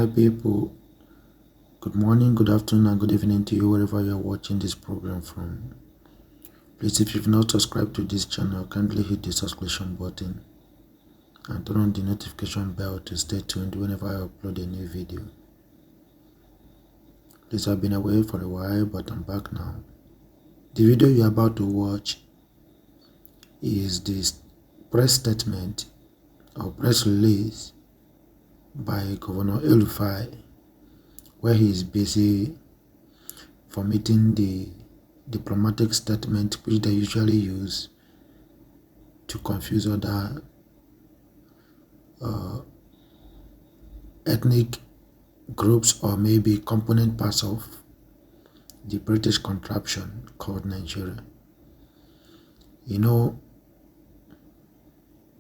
my people. Good morning, good afternoon, and good evening to you wherever you are watching this program from. Please, if you've not subscribed to this channel, kindly hit the subscription button and turn on the notification bell to stay tuned whenever I upload a new video. Please, I've been away for a while, but I'm back now. The video you're about to watch is this press statement or press release by Governor Erufai, where he is busy formatting the diplomatic statement which they usually use to confuse other ethnic groups or maybe component parts of the British contraption called Nigeria. You know,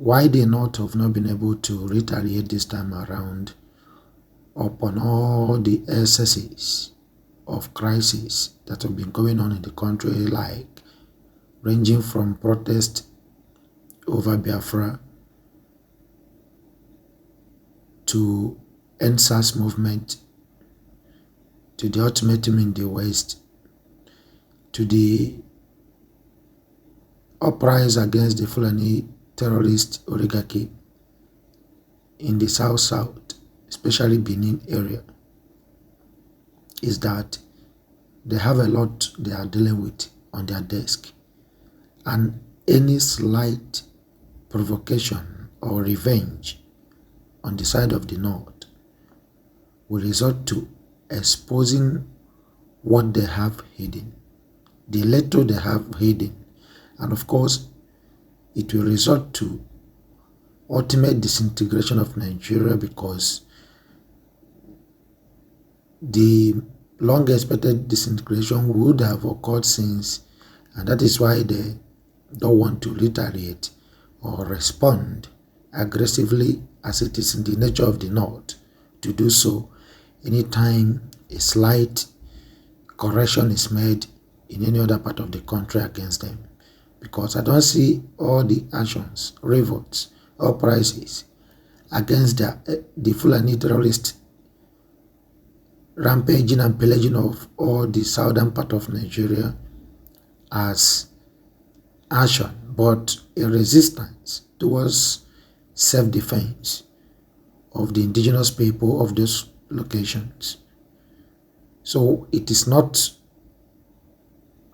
why the North have not been able to retaliate this time around upon all the excesses of crisis that have been going on in the country, like ranging from protest over Biafra to NSAS movement, to the ultimatum in the West, to the uprising against the Fulani terrorist oligarchy in the South, especially Benin area, is that they have a lot they are dealing with on their desk, and any slight provocation or revenge on the side of the North will result to exposing what they have hidden, the little they have hidden, and of course it will result to ultimate disintegration of Nigeria, because the long-expected disintegration would have occurred since, and that is why they don't want to retaliate or respond aggressively, as it is in the nature of the North to do so anytime a slight correction is made in any other part of the country against them. Because I don't see all the actions, revolts, uprisings against the Fulani terrorist rampaging and pillaging of all the southern part of Nigeria as action, but a resistance towards self-defense of the indigenous people of those locations. So it is not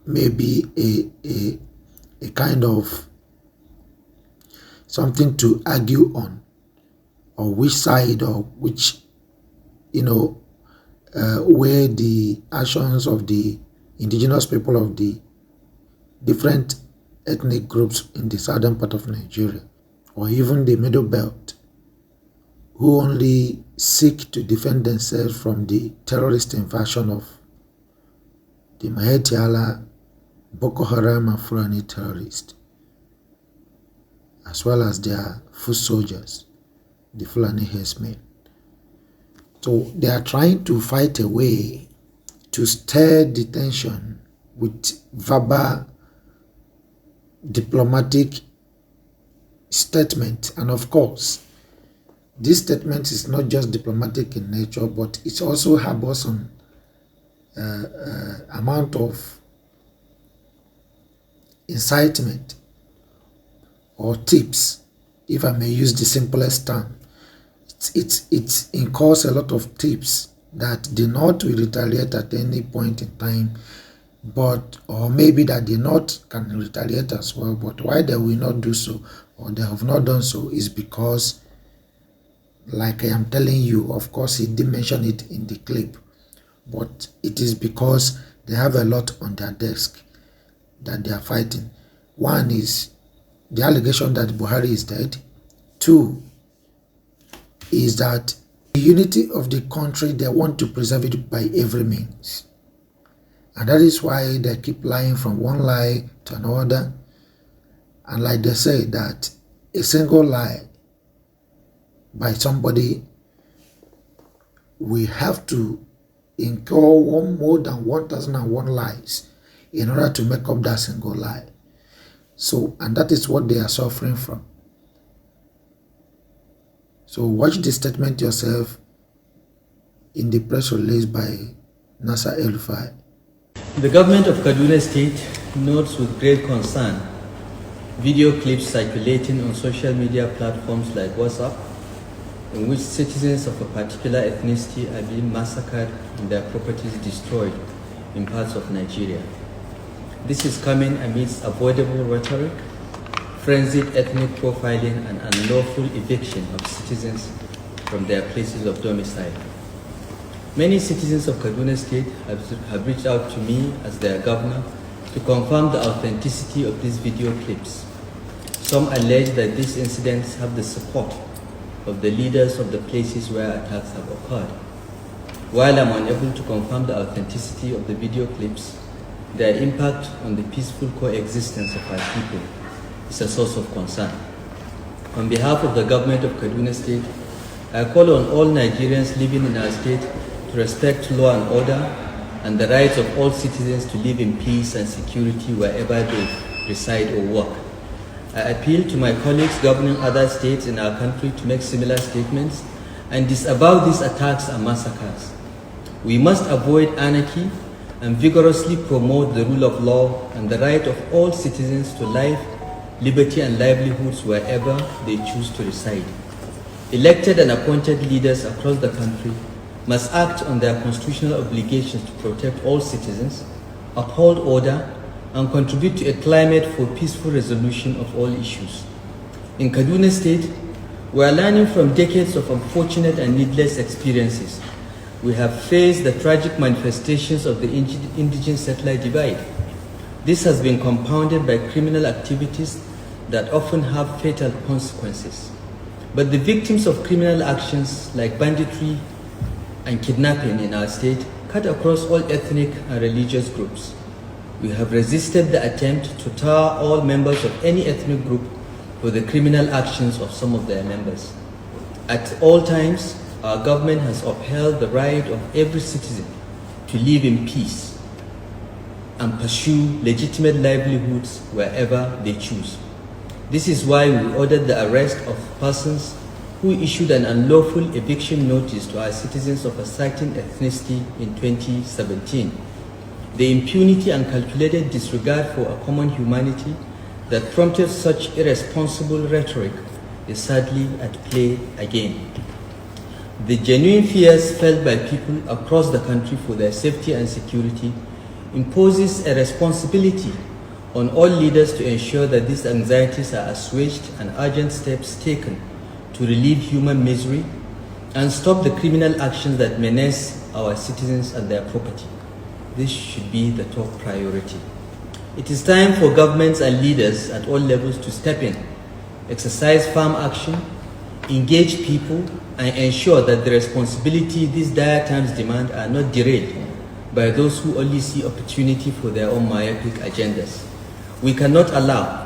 maybe a kind of something to argue on, or which side or which, where the actions of the indigenous people of the different ethnic groups in the southern part of Nigeria, or even the middle belt, who only seek to defend themselves from the terrorist invasion of the Maheti Allah, Boko Haram and Fulani terrorists, as well as their foot soldiers, the Fulani herdsmen. So they are trying to fight a way to stir the tension with verbal diplomatic statement. And of course, this statement is not just diplomatic in nature, but it also harbors some amount of incitement or tips, if I may use the simplest term. It incurs a lot of tips that the North will retaliate at any point in time, but or maybe that the North can retaliate as well. But why they will not do so, or they have not done so, is because, like I am telling you, of course he did mention it in the clip, but it is because they have a lot on their desk that they are fighting. One is the allegation that Buhari is dead. Two is that the unity of the country, they want to preserve it by every means. And that is why they keep lying from one lie to another. And like they say, that a single lie by somebody, we have to incur more than 1,001 lies in order to make up that single lie. So, and that is what they are suffering from. So watch the statement yourself in the press release by Nasser Erufai. The government of Kaduna State notes with great concern video clips circulating on social media platforms like WhatsApp, in which citizens of a particular ethnicity are being massacred and their properties destroyed in parts of Nigeria. This is coming amidst avoidable rhetoric, frenzied ethnic profiling, and unlawful eviction of citizens from their places of domicile. Many citizens of Kaduna State have reached out to me as their governor to confirm the authenticity of these video clips. Some allege that these incidents have the support of the leaders of the places where attacks have occurred. While I'm unable to confirm the authenticity of the video clips, their impact on the peaceful coexistence of our people is a source of concern. On behalf of the government of Kaduna State, I call on all Nigerians living in our state to respect law and order and the rights of all citizens to live in peace and security wherever they reside or work. I appeal to my colleagues governing other states in our country to make similar statements and disavow these attacks and massacres. We must avoid anarchy and vigorously promote the rule of law and the right of all citizens to life, liberty, and livelihoods wherever they choose to reside. Elected and appointed leaders across the country must act on their constitutional obligations to protect all citizens, uphold order, and contribute to a climate for peaceful resolution of all issues. In Kaduna State, we are learning from decades of unfortunate and needless experiences. We have faced the tragic manifestations of the indigen-settler divide. This has been compounded by criminal activities that often have fatal consequences. But the victims of criminal actions like banditry and kidnapping in our state cut across all ethnic and religious groups. We have resisted the attempt to tar all members of any ethnic group for the criminal actions of some of their members. At all times, our government has upheld the right of every citizen to live in peace and pursue legitimate livelihoods wherever they choose. This is why we ordered the arrest of persons who issued an unlawful eviction notice to our citizens of a certain ethnicity in 2017. The impunity and calculated disregard for a common humanity that prompted such irresponsible rhetoric is sadly at play again. The genuine fears felt by people across the country for their safety and security imposes a responsibility on all leaders to ensure that these anxieties are assuaged and urgent steps taken to relieve human misery and stop the criminal actions that menace our citizens and their property. This should be the top priority. It is time for governments and leaders at all levels to step in, exercise firm action, engage people, and ensure that the responsibility these dire times demand are not derailed by those who only see opportunity for their own myopic agendas. We cannot allow,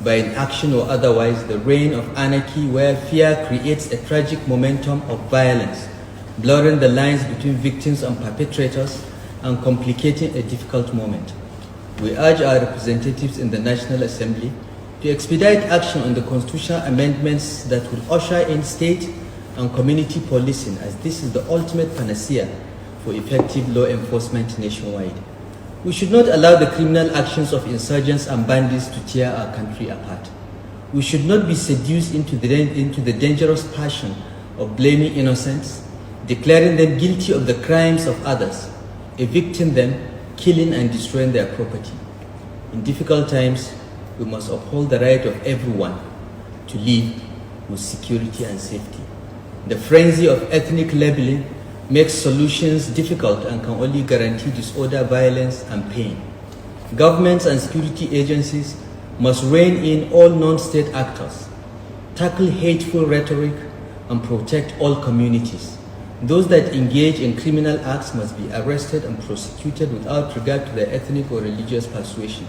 by inaction or otherwise, the reign of anarchy where fear creates a tragic momentum of violence, blurring the lines between victims and perpetrators and complicating a difficult moment. We urge our representatives in the National Assembly to expedite action on the constitutional amendments that will usher in state and community policing, as this is the ultimate panacea for effective law enforcement nationwide. We should not allow the criminal actions of insurgents and bandits to tear our country apart. We should not be seduced into the dangerous passion of blaming innocents, declaring them guilty of the crimes of others, evicting them, killing and destroying their property. In difficult times, we must uphold the right of everyone to live with security and safety. The frenzy of ethnic labeling makes solutions difficult and can only guarantee disorder, violence, and pain. Governments and security agencies must rein in all non-state actors, tackle hateful rhetoric, and protect all communities. Those that engage in criminal acts must be arrested and prosecuted without regard to their ethnic or religious persuasion.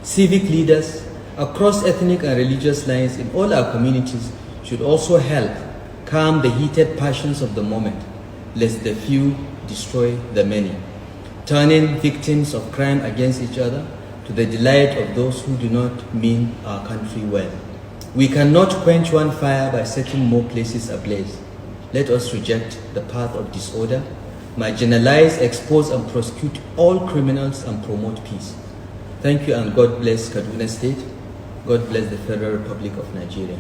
Civic leaders across ethnic and religious lines in all our communities should also help calm the heated passions of the moment, lest the few destroy the many, turning victims of crime against each other to the delight of those who do not mean our country well. We cannot quench one fire by setting more places ablaze. Let us reject the path of disorder, marginalize, expose, and prosecute all criminals and promote peace. Thank you, and God bless Kaduna State. God bless the Federal Republic of Nigeria.